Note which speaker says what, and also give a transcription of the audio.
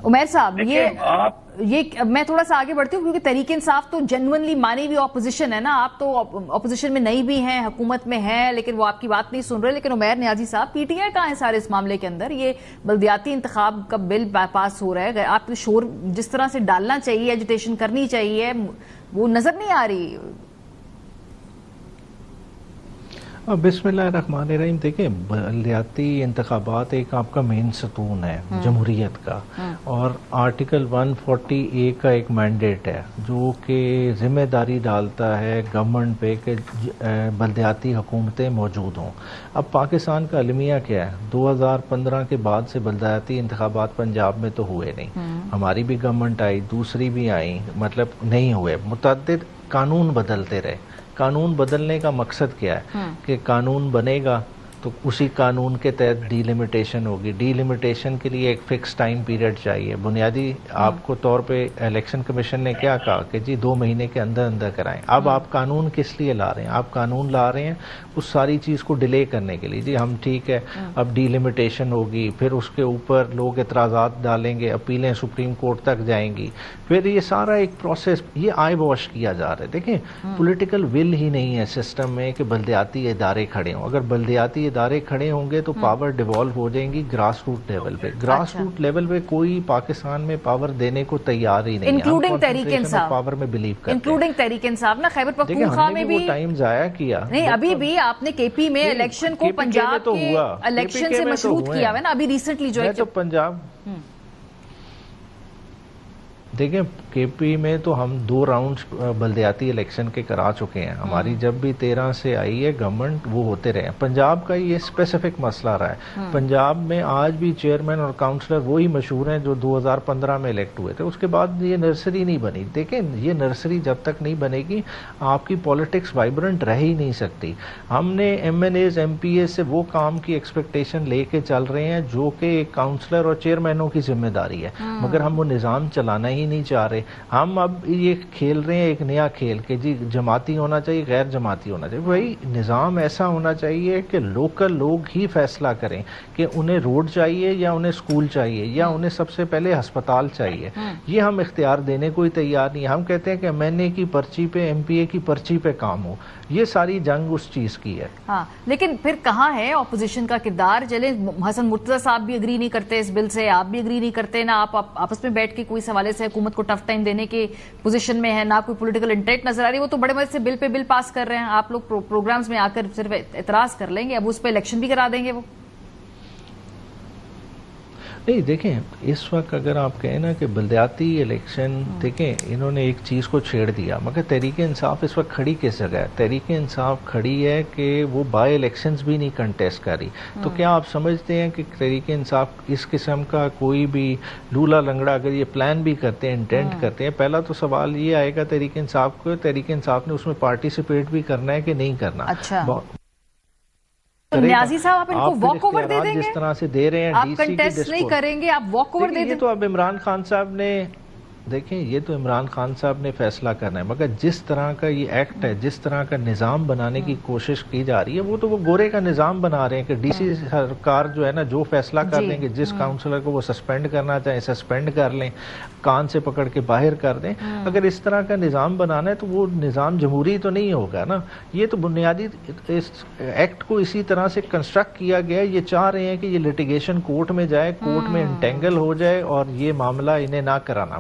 Speaker 1: عمیر صاحب یہ میں تھوڑا سا آگے بڑھتی ہوں کیونکہ تحریک انصاف تو جنونلی مانی ہوئی اپوزیشن ہے نا. آپ تو اپوزیشن میں نہیں بھی ہیں, حکومت میں ہیں, لیکن وہ آپ کی بات نہیں سن رہے. لیکن عمیر نیازی صاحب, پی ٹی آئی کہاں ہے سارے اس معاملے کے اندر؟ یہ بلدیاتی انتخاب کا بل پاس ہو رہا ہے, آپ شور جس طرح سے ڈالنا چاہیے, ایجوٹیشن کرنی چاہیے, وہ نظر نہیں آ رہی.
Speaker 2: بسم اللہ الرحمن الرحیم. دیکھیں, بلدیاتی انتخابات ایک آپ کا مین ستون ہے جمہوریت کا, اور آرٹیکل 140A کا ایک مینڈیٹ ہے جو کہ ذمہ داری ڈالتا ہے گورنمنٹ پہ کہ بلدیاتی حکومتیں موجود ہوں. اب پاکستان کا المیہ کیا ہے؟ 2015 کے بعد سے بلدیاتی انتخابات پنجاب میں تو ہوئے نہیں. ہماری بھی گورنمنٹ آئی, دوسری بھی آئی, مطلب نہیں ہوئے. متعدد قانون بدلتے رہے. قانون بدلنے کا مقصد کیا ہے کہ قانون بنے گا تو اسی قانون کے تحت ڈی لمیٹیشن ہوگی. ڈی لمیٹیشن کے لیے ایک فکس ٹائم پیریڈ چاہیے. بنیادی آپ کو طور پہ الیکشن کمیشن نے کیا کہا کہ جی 2 مہینے کے اندر اندر کرائیں. اب آپ قانون کس لیے لا رہے ہیں؟ آپ قانون لا رہے ہیں اس ساری چیز کو ڈیلے کرنے کے لیے. جی ہم ٹھیک ہے, اب ڈی لمیٹیشن ہوگی, پھر اس کے اوپر لوگ اعتراضات ڈالیں گے, اپیلیں سپریم کورٹ تک جائیں گی, پھر یہ سارا ایک پروسیس یہ آئی واش کیا جا رہا ہے. دیکھیں, پولیٹیکل ول ہی نہیں ہے سسٹم میں کہ بلدیاتی ادارے کھڑے ہوں. اگر بلدیاتی ادارے کھڑے ہوں گے تو پاور ڈیوالو ہو جائیں گی گراس روٹ لیول پہ. گراس روٹ لیول پہ کوئی پاکستان میں پاور دینے کو تیار ہی نہیں ہے.
Speaker 1: انکلوڈنگ تحریک انصاف,
Speaker 2: پاور میں بلیو کرتے ہیں,
Speaker 1: انکلوڈنگ تحریک انصاف نا. خیبر پختونخوا میں بھی
Speaker 2: وہ ٹائم ضائع کیا.
Speaker 1: نہیں, ابھی بھی آپ نے کے پی میں الیکشن کو پنجاب کے الیکشن سے مشروط کیا ہے نا, ابھی ریسنٹلی جو ہے
Speaker 2: تو پنجاب. دیکھیں, کے پی میں تو ہم 2 راؤنڈ بلدیاتی الیکشن کے کرا چکے ہیں. ہماری جب بھی 13 سے آئی ہے گورنمنٹ, وہ ہوتے رہے ہیں. پنجاب کا یہ اسپیسیفک مسئلہ رہا ہے. پنجاب میں آج بھی چیئرمین اور کاؤنسلر وہی مشہور ہیں جو 2015 میں الیکٹ ہوئے تھے. اس کے بعد یہ نرسری نہیں بنی. دیکھیں, یہ نرسری جب تک نہیں بنے گی آپ کی پالیٹکس وائبرنٹ رہ ہی نہیں سکتی. ہم نے M N As M P As سے وہ کام کی ایکسپیکٹیشن لے کے چل رہے ہیں جو کہ ایک کاؤنسلر اور چیئرمینوں کی ذمہ داری ہے, مگر ہم وہ نظام چلانا ہی نہیں چاہ رہے. ہم اب یہ کھیل رہے ہیں ایک نیا کھیل کہ جی جماعتی ہونا چاہیے, غیر جماعتی ہونا چاہیے. وہی نظام ایسا ہونا چاہیے کہ لوکل لوگ ہی فیصلہ کریں کہ انہیں روڈ چاہیے یا انہیں سکول چاہیے یا انہیں سب سے پہلے ہسپتال چاہیے. یہ ہم اختیار دینے کو ہی تیار نہیں. ہم کہتے ہیں کہ ایم این اے کی پرچی پہ, ایم پی اے کی پرچی پہ کام ہو. یہ ساری جنگ اس چیز کی ہے.
Speaker 1: ہاں, لیکن پھر کہاں ہے اپوزیشن کا کردار؟ چلے حسن مرتضیٰ صاحب بھی اگری نہیں کرتے اس بل سے, آپ بھی اگری نہیں کرتے, نہ آپ آپس میں بیٹھ کے کوئی اس حوالے سے حکومت کو ٹف ٹائم دینے کی پوزیشن میں ہے, نہ کوئی پولیٹیکل انٹینٹ نظر آ رہی. وہ تو بڑے مزے سے بل پہ بل پاس کر رہے ہیں. آپ لوگ پروگرامز میں آ کر صرف اعتراض کر لیں گے, اب اس پہ الیکشن بھی کرا دیں گے وہ.
Speaker 2: نہیں, دیکھیں, اس وقت اگر آپ کہیں نا کہ بلدیاتی الیکشن, دیکھیں انہوں نے ایک چیز کو چھیڑ دیا, مگر تحریک انصاف اس وقت کھڑی کس جگہ ہے؟ تحریک انصاف کھڑی ہے کہ وہ بائی الیکشنز بھی نہیں کنٹیسٹ کر رہی. تو کیا آپ سمجھتے ہیں کہ تحریک انصاف اس قسم کا کوئی بھی لولا لنگڑا اگر یہ پلان بھی کرتے ہیں, انٹینٹ کرتے ہیں, پہلا تو سوال یہ آئے گا تحریک انصاف کو, تحریک انصاف نے اس میں پارٹیسپیٹ بھی کرنا ہے کہ نہیں کرنا.
Speaker 1: اچھا, نیازی صاحب آپ ان کو واک اوور دے دیں گے؟
Speaker 2: جس طرح سے دے رہے ہیں,
Speaker 1: آپ کنٹیسٹ نہیں کریں گے, آپ واک اوور دے دیں گے؟
Speaker 2: یہ تو اب عمران خان صاحب نے, دیکھیں یہ تو عمران خان صاحب نے فیصلہ کرنا ہے, مگر جس طرح کا یہ ایکٹ ہے, جس طرح کا نظام بنانے کی کوشش کی جا رہی ہے, وہ تو وہ گورے کا نظام بنا رہے ہیں کہ ڈی سی سرکار جو ہے نا جو فیصلہ کر لیں گے, جس کاؤنسلر کو وہ سسپینڈ کرنا چاہیں سسپینڈ کر لیں, کان سے پکڑ کے باہر کر دیں. اگر اس طرح کا نظام بنانا ہے تو وہ نظام جمہوری تو نہیں ہوگا نا. یہ تو بنیادی اس ایکٹ کو اسی طرح سے کنسٹرکٹ کیا گیا ہے. یہ چاہ رہے ہیں کہ یہ لٹیگیشن کورٹ میں جائے, کورٹ میں انٹینگل ہو جائے اور یہ معاملہ انہیں نہ کرانا.